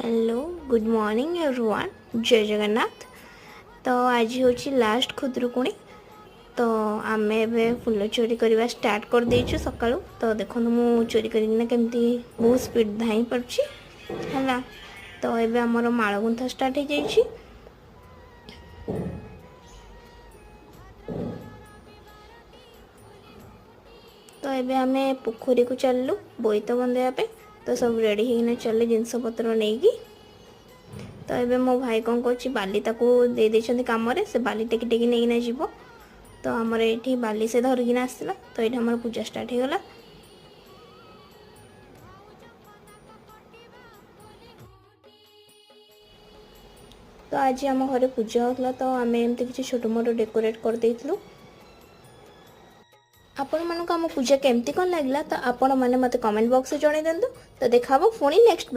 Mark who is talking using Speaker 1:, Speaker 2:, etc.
Speaker 1: Hello good morning everyone. जय जगन्नाथ। तो आज हूँ लास्ट खुदुरुकुणी। तो आम ए फुल चोरी करवा स्टार्ट कर देचु सकाळु। तो देखो मु चोरी करना केमती बहुत स्पीड धाई पार्ची है। तो ये आमर माଳ गुंथा स्टार्ट हो जाइए। तो ये आम पोखरी को चलू बोईत बंधेवाई। तो सब रेडी होना चले जिनस पत्र नहीं की। तो ये मो भाई कौन कर बाली दे देते कम से बाली टेकी टेकी नहीं जीव। तो आमर ये बाली से धरिकिना आसला। तो ये आम पूजा स्टार्ट हो गला। तो आज आम घर पूजा होता। तो आम एमती किसी छोट मोट डेकोरेट कर देइथिलु। आपण मानक आम पूजा केमती कौन लगला तो आपण मैंने मत कमेंट बॉक्स में जणाई दिंतु। तो देखा पुणी नेक्स्ट